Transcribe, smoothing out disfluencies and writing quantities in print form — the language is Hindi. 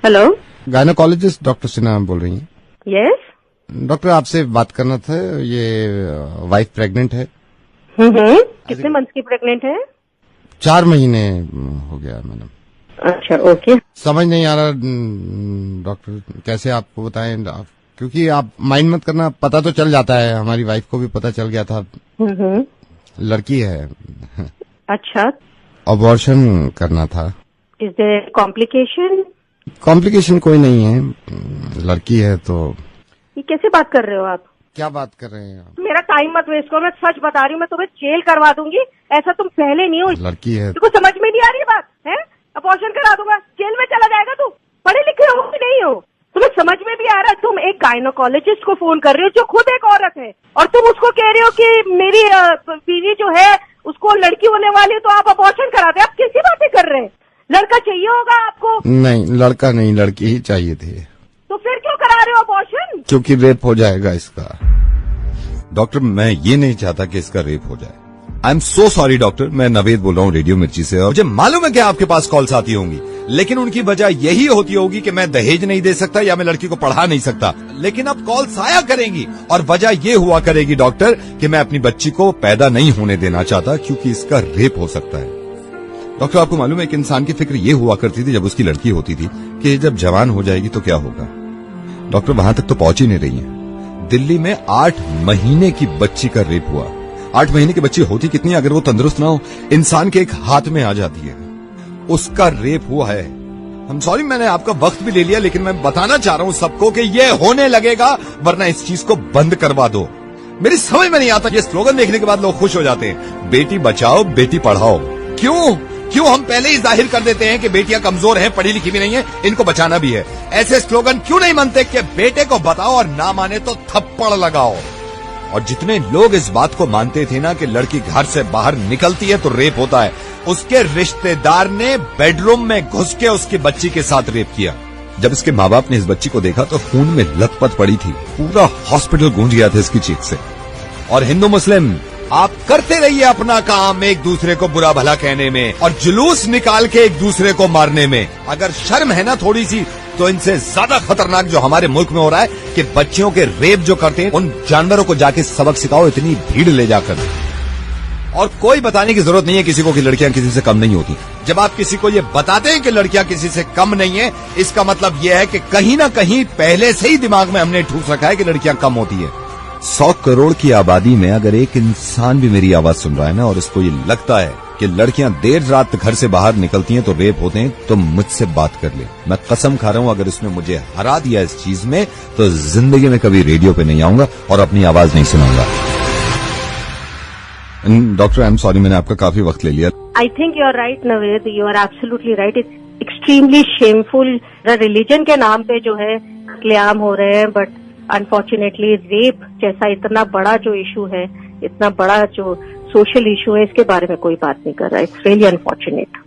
हेलो, गायनोकोलॉजिस्ट डॉक्टर सिन्हा बोल रही हैं? यस। डॉक्टर आपसे बात करना था, ये वाइफ प्रेग्नेंट है। कितने मंथ की प्रेग्नेंट है? 4 महीने हो गया मैडम। अच्छा, ओके। समझ नहीं आ रहा डॉक्टर, कैसे आपको बताएं क्योंकि आप माइंड मत करना, पता तो चल जाता है, हमारी वाइफ को भी पता चल गया था। लड़की है। अच्छा, अबॉर्शन करना था। Is there complication? कॉम्प्लिकेशन कोई नहीं है, लड़की है तो। ये कैसे बात कर रहे हो आप? क्या बात कर रहे हैं आप? मेरा टाइम मत वेस्ट करो, मैं सच बता रही हूँ, मैं तुम्हें जेल करवा दूंगी। ऐसा तुम पहले नहीं हो। लड़की है। तुमको समझ में नहीं आ रही बात है? अबॉर्शन करा दूंगा, जेल में चला जाएगा तू। पढ़े लिखे हो कि नहीं हो? तुम्हें समझ में भी आ रहा है? तुम एक गायनोकोलॉजिस्ट को फोन कर रहे हो जो खुद एक औरत है, और तुम उसको कह रहे हो कि मेरी बीवी जो है उसको लड़की होने वाली है तो आप अबॉर्शन कराते। आप कैसी बातें कर रहे हैं? लड़का चाहिए होगा आपको। नहीं, लड़का नहीं, लड़की ही चाहिए थे। तो फिर क्यों करा रहे हो अबॉर्शन? क्योंकि रेप हो जाएगा इसका। डॉक्टर, मैं ये नहीं चाहता कि इसका रेप हो जाए। I am so sorry doctor, मैं नवेद बोल रहा हूँ रेडियो मिर्ची से, और मुझे मालूम है कि आपके पास कॉल्स आती होंगी, लेकिन उनकी वजह यही होती होगी कि मैं दहेज नहीं दे सकता या मैं लड़की को पढ़ा नहीं सकता। लेकिन अब कॉल्स आया करेंगी और वजह ये हुआ करेगी डॉक्टर कि मैं अपनी बच्ची को पैदा नहीं होने देना चाहता क्योंकि इसका रेप हो सकता है। डॉक्टर, आपको मालूम है एक इंसान की फिक्र ये हुआ करती थी जब उसकी लड़की होती थी कि जब जवान हो जाएगी तो क्या होगा। डॉक्टर, वहां तक तो पहुंच ही नहीं रही है। दिल्ली में 8 महीने की बच्ची का रेप हुआ। 8 महीने की बच्ची होती कितनी, अगर वो तंदुरुस्त ना हो, इंसान के एक हाथ में आ जाती है, उसका रेप हुआ है। हम सॉरी, मैंने आपका वक्त भी ले लिया, लेकिन मैं बताना चाह रहा हूं सबको कि ये होने लगेगा, वरना इस चीज को बंद करवा दो। मेरी समझ में नहीं आता, ये स्लोगन देखने के बाद लोग खुश हो जाते हैं, बेटी बचाओ बेटी पढ़ाओ। क्यों हम पहले ही जाहिर कर देते हैं कि बेटियां कमजोर हैं, पढ़ी लिखी भी नहीं है, इनको बचाना भी है। ऐसे स्लोगन क्यों नहीं बनते कि बेटे को बताओ और ना माने तो थप्पड़ लगाओ। और जितने लोग इस बात को मानते थे ना कि लड़की घर से बाहर निकलती है तो रेप होता है, उसके रिश्तेदार ने बेडरूम में घुस के उसकी बच्ची के साथ रेप किया। जब इसके माँ बाप ने इस बच्ची को देखा तो खून में लथपथ पड़ी थी, पूरा हॉस्पिटल गूंज गया था इसकी चीख से। और हिंदू मुस्लिम, आप करते रहिए अपना काम एक दूसरे को बुरा भला कहने में और जुलूस निकाल के एक दूसरे को मारने में। अगर शर्म है ना थोड़ी सी, तो इनसे ज्यादा खतरनाक जो हमारे मुल्क में हो रहा है कि बच्चियों के रेप जो करते हैं, उन जानवरों को जाके सबक सिखाओ, इतनी भीड़ ले जाकर। और कोई बताने की जरूरत नहीं है किसी को कि लड़कियां किसी से कम नहीं होती। जब आप किसी को ये बताते हैं कि लड़कियां किसी से कम नहीं है, इसका मतलब यह है कि कहीं ना कहीं पहले से ही दिमाग में हमने ठूस रखा है कि लड़कियां कम होती है। 100 करोड़ की आबादी में अगर एक इंसान भी मेरी आवाज सुन रहा है ना, और इसको ये लगता है कि लड़कियां देर रात घर से बाहर निकलती हैं तो रेप होते हैं, तो मुझसे बात कर ले। मैं कसम खा रहा हूं, अगर उसने मुझे हरा दिया इस चीज में तो जिंदगी में कभी रेडियो पे नहीं आऊंगा और अपनी आवाज नहीं सुनाऊंगा। डॉक्टर, आई एम सॉरी, मैंने आपका काफी वक्त ले लिया। I think you are right Naved, you are absolutely right. It's extremely shameful. Religion के नाम पे जो है कत्लेआम हो रहे हैं, बट अनफॉर्चुनेटली रेप जैसा इतना बड़ा जो इशू है, इतना बड़ा जो सोशल इशू है, इसके बारे में कोई बात नहीं कर रहा है। It's really unfortunate.